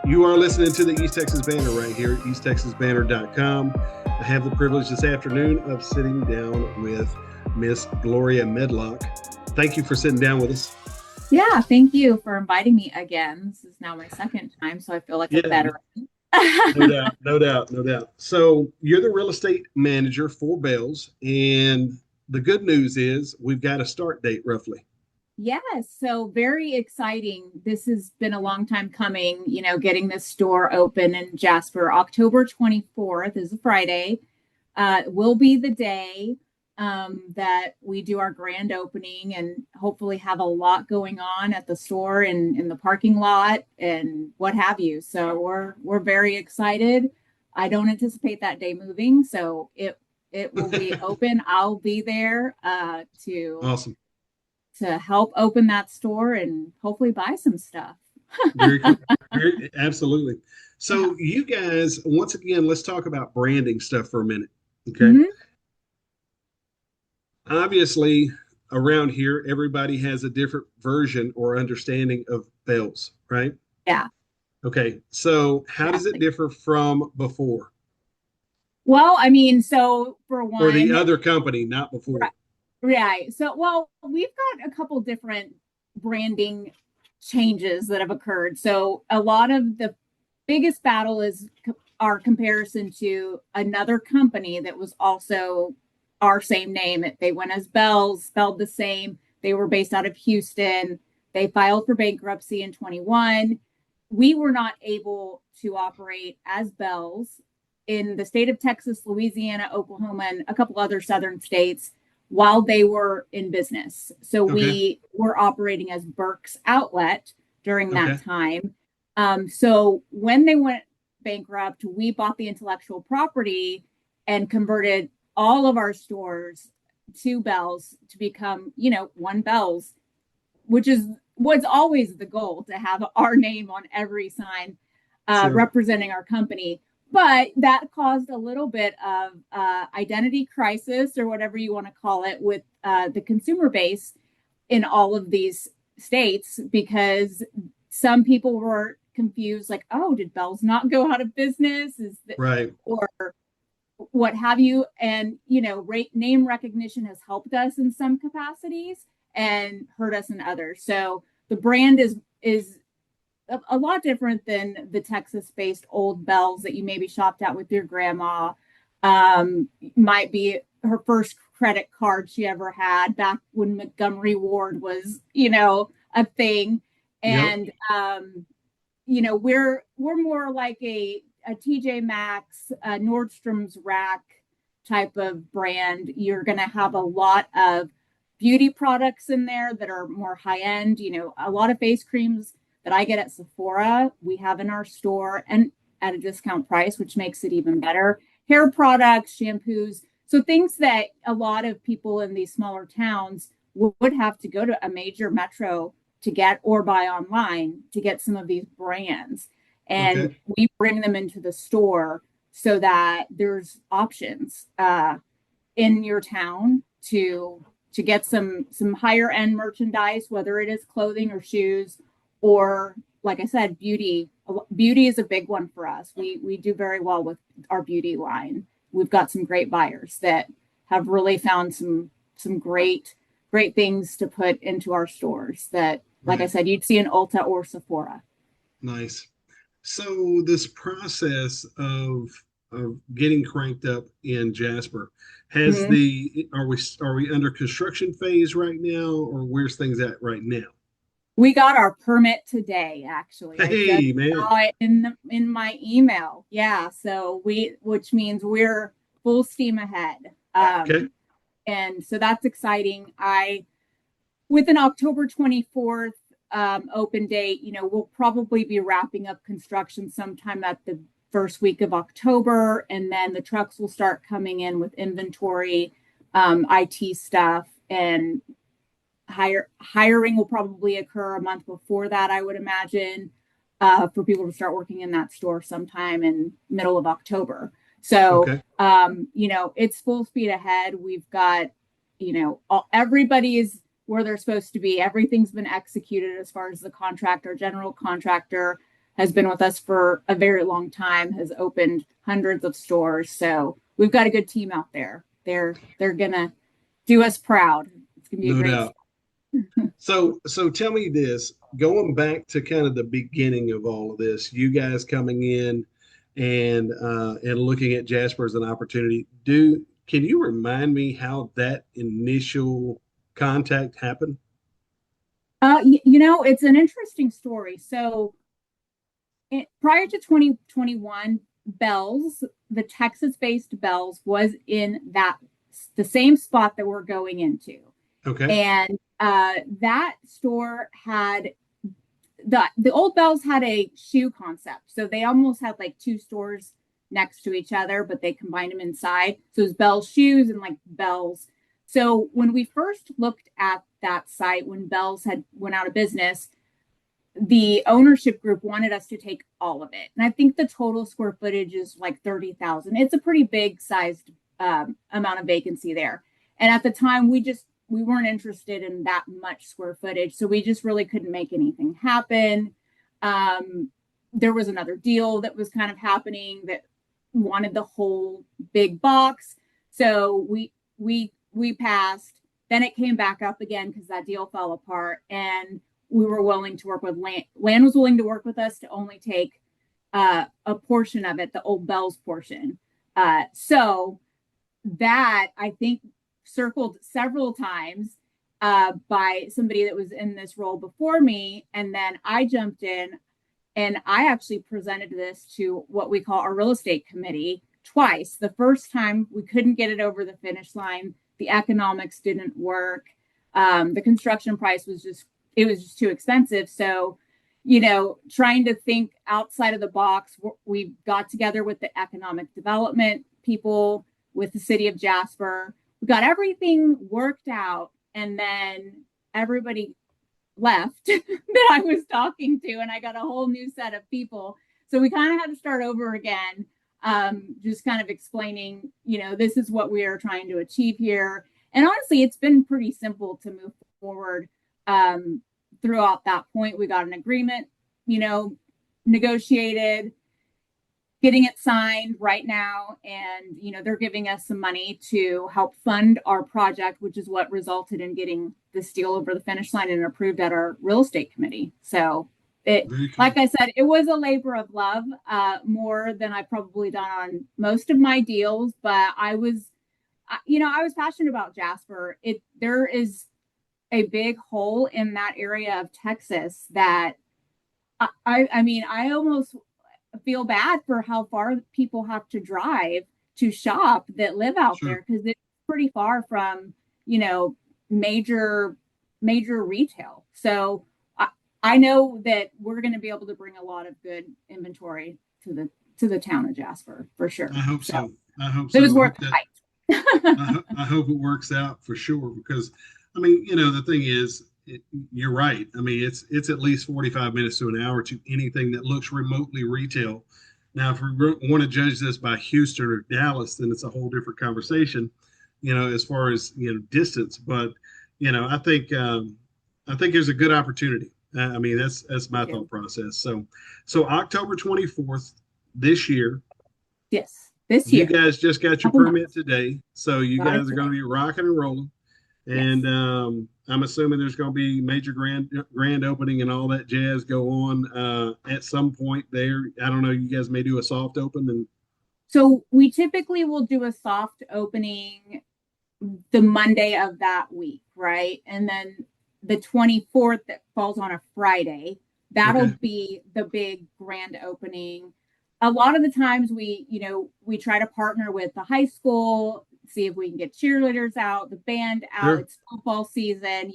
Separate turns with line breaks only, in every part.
You are listening to the East Texas Banner right here at easttexasbanner.com. I have the privilege this afternoon of sitting down with Miss Gloria Medlock. Thank you for sitting down with us.
Yeah, thank you for inviting me again. This is now my second time, so I feel like a
Yeah,
veteran.
no doubt, no doubt, no doubt. So you're the real estate manager for Bealls, and the good news is we've got a start date roughly.
Yes, so very exciting. This has been a long time coming, getting this store open in Jasper. October 24th is a Friday. Will be the day that we do our grand opening and hopefully have a lot going on at the store and in the parking lot and what have you. So we're very excited. I don't anticipate that day moving, so it will be open. I'll be there
Awesome.
to help open that store and hopefully buy some stuff.
Very cool. Absolutely.
Yeah.
So you guys, once again, let's talk about branding stuff for a minute. Okay.
Mhm.
Obviously, around here, everybody has a different version or understanding of bells, right?
Yeah.
Okay. So how does it
Exactly.
differ from before
Well, I mean, so for
or the
one,
other company, not before?
right, right. So, well, we've got a couple different branding changes that have occurred. So, a lot of the biggest battle is our comparison to another company that was also our same name. They went as Bealls, spelled the same. They were based out of Houston. They filed for bankruptcy in 21. We were not able to operate as Bealls in the state of Texas, Louisiana, Oklahoma, and a couple other southern states while they were in business. So
Okay.
we were operating as Burke's Outlet during that
Okay.
time. So when they went bankrupt, we bought the intellectual property and converted all of our stores to Bealls to become, one Bealls, which is was always the goal to have our name on every sign
Sure.
representing our company. But that caused a little bit of identity crisis or whatever you want to call it with the consumer base in all of these states because some people were confused, like, oh, did Bell's not go out of business?
Right.
Or what have you? And name recognition has helped us in some capacities and hurt us in others. So the brand is a lot different than the Texas-based old Bealls that you maybe shopped at with your grandma. Might be her first credit card she ever had back when Montgomery Ward was, a thing.
Yep.
And we're more like a TJ Maxx, Nordstrom's Rack type of brand. You're going to have a lot of beauty products in there that are more high end. A lot of face creams that I get at Sephora, we have in our store and at a discount price, which makes it even better. Hair products, shampoos. So things that a lot of people in these smaller towns would have to go to a major metro to get or buy online to get some of these brands. And
Okay.
we bring them into the store so that there's options in your town to get some higher end merchandise, whether it is clothing or shoes or, like I said, beauty. Beauty is a big one for us. We do very well with our beauty line. We've got some great buyers that have really found some great things to put into our stores that, like I
Right.
said, you'd see in Ulta or Sephora.
Nice. So this process of getting cranked up in Jasper has
Mhm.
the are we under construction phase right now, or where's things at right now?
We got our permit today, actually. I just
Hey man.
saw it in my email. Yeah, so which means we're full steam ahead.
Okay.
And so that's exciting. I with an October 24th open date, we'll probably be wrapping up construction sometime at the first week of October, and then the trucks will start coming in with inventory, IT stuff, and hiring will probably occur a month before that, I would imagine, for people to start working in that store sometime in middle of October. So,
Okay.
it's full speed ahead. We've got, everybody is where they're supposed to be. Everything's been executed as far as the contractor, general contractor. has been with us for a very long time, has opened hundreds of stores. So we've got a good team out there. They're gonna do us proud. It's gonna be a
No
great.
doubt. So tell me this, going back to kind of the beginning of all of this, you guys coming in and looking at Jasper as an opportunity. Can you remind me how that initial contact happened?
It's an interesting story. So prior to 2021, Bealls, the Texas-based Bealls, was in the same spot that we're going into.
Okay.
And that store had the old Bealls had a shoe concept. So they almost had like two stores next to each other, but they combined them inside. So it was Bealls shoes and like Bealls. So when we first looked at that site, when Bealls had went out of business, the ownership group wanted us to take all of it. And I think the total square footage is like 30,000. It's a pretty big sized amount of vacancy there. And at the time, we weren't interested in that much square footage. So we just really couldn't make anything happen. There was another deal that was kind of happening that wanted the whole big box. So we passed. Then it came back up again because that deal fell apart. And we were willing to work with land. Land was willing to work with us to only take a portion of it, the old Bealls portion. So that I think circled several times by somebody that was in this role before me. And then I jumped in and I actually presented this to what we call our real estate committee twice. The first time we couldn't get it over the finish line. The economics didn't work. The construction price was just too expensive. So, trying to think outside of the box, we got together with the economic development people, with the city of Jasper. We got everything worked out, and then everybody left that I was talking to, and I got a whole new set of people. So we kind of had to start over again, just kind of explaining, this is what we are trying to achieve here. And honestly, it's been pretty simple to move forward. Throughout that point, we got an agreement, negotiated, getting it signed right now. And, they're giving us some money to help fund our project, which is what resulted in getting this deal over the finish line and approved at our real estate committee. So like I said, it was a labor of love, more than I've probably done on most of my deals, but I was passionate about Jasper. There is a big hole in that area of Texas that I almost feel bad for how far people have to drive to shop that live out there, because it's pretty far from, major retail. So I know that we're going to be able to bring a lot of good inventory to the town of Jasper for sure.
I hope so. I hope so.
It was worth the fight.
I hope it works out for sure, because the thing is, you're right. It's at least 45 minutes to an hour to anything that looks remotely retail. Now, if we want to judge this by Houston or Dallas, then it's a whole different conversation, as far as, distance. But, I think there's a good opportunity. That's my thought process. So October 24th this year.
Yes, this year.
You guys just got your permit today. So you guys are going to be rocking and rolling. And I'm assuming there's going to be major grand opening and all that jazz go on at some point there. I don't know. You guys may do a soft open. And
so we typically will do a soft opening the Monday of that week, right? And then the 24th, that falls on a Friday, that'll be the big grand opening. A lot of the times we try to partner with the high school, see if we can get cheerleaders out, the band out. Sure. It's football season,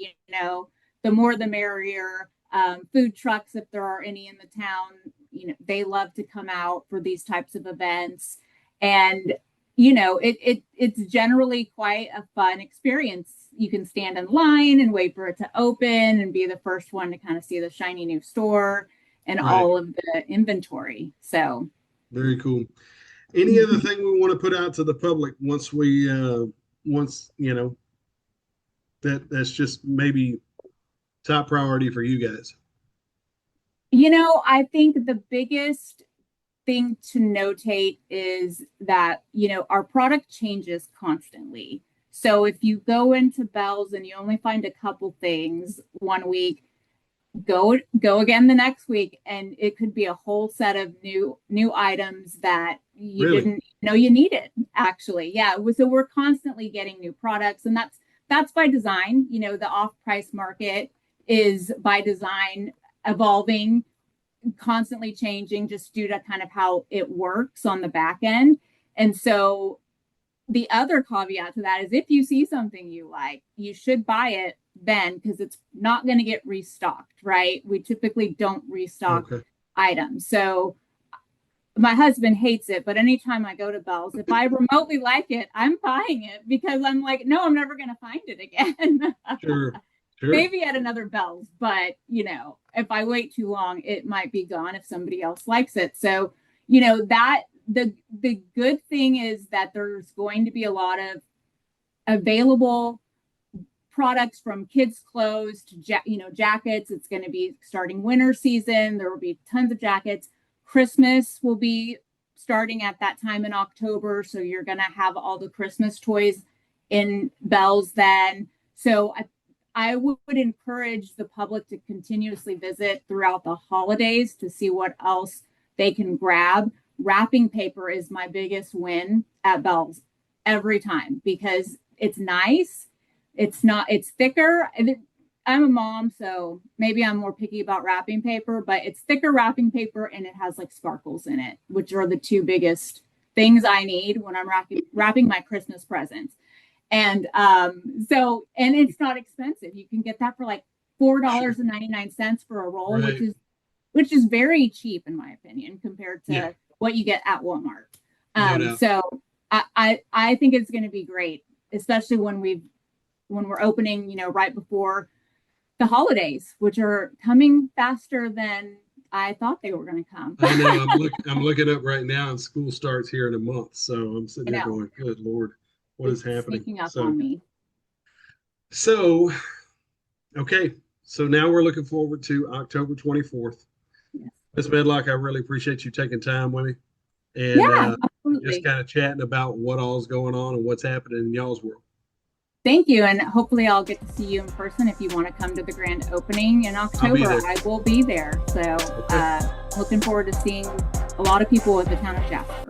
the more the merrier. Food trucks, if there are any in the town, they love to come out for these types of events. And, it's generally quite a fun experience. You can stand in line and wait for it to open and be the first one to kind of see the shiny new store and all of the inventory. So
very cool. Any other thing we want to put out to the public once that's just maybe top priority for you guys?
I think the biggest thing to notate is that, our product changes constantly. So if you go into Bealls and you only find a couple things one week, go again the next week, and it could be a whole set of new items that you
Really?
didn't know you needed, actually. Yeah. So we're constantly getting new products, and that's by design. The off-price market is by design evolving, constantly changing, just due to kind of how it works on the back end. And so the other caveat to that is, if you see something you like, you should buy it then, because it's not going to get restocked, right? We typically don't restock
Okay.
items. So my husband hates it, but anytime I go to Bealls, if I remotely like it, I'm buying it, because I'm like, no, I'm never going to find it again.
Sure. Sure.
Maybe at another Bealls, but if I wait too long, it might be gone if somebody else likes it. So, that the good thing is that there's going to be a lot of available products, from kids' clothes to jackets. It's going to be starting winter season. There will be tons of jackets. Christmas will be starting at that time in October, so you're going to have all the Christmas toys in Bealls then. So I would encourage the public to continuously visit throughout the holidays to see what else they can grab. Wrapping paper is my biggest win at Bealls every time, because it's nice. It's thicker. I'm a mom, so maybe I'm more picky about wrapping paper, but it's thicker wrapping paper, and it has like sparkles in it, which are the two biggest things I need when I'm wrapping my Christmas presents. And and it's not expensive. You can get that for like $4.99 for a roll,
Right.
which is very cheap in my opinion, compared to what you get at Walmart. So I think it's going to be great, especially when we're opening, right before the holidays, which are coming faster than I thought they were going to come.
I know. I'm looking up right now, and school starts here in a month. So I'm sitting there going, "Good Lord, what is happening?"
Sneaking up on me.
So, okay. So now we're looking forward to October 24th.
Yes.
Ms. Medlock, I really appreciate you taking time with me and
absolutely.
just kind of chatting about what all's going on and what's happening in y'all's world.
Thank you. And hopefully I'll get to see you in person if you want to come to the grand opening in October. I will be there. So looking forward to seeing a lot of people at the town of Jasper.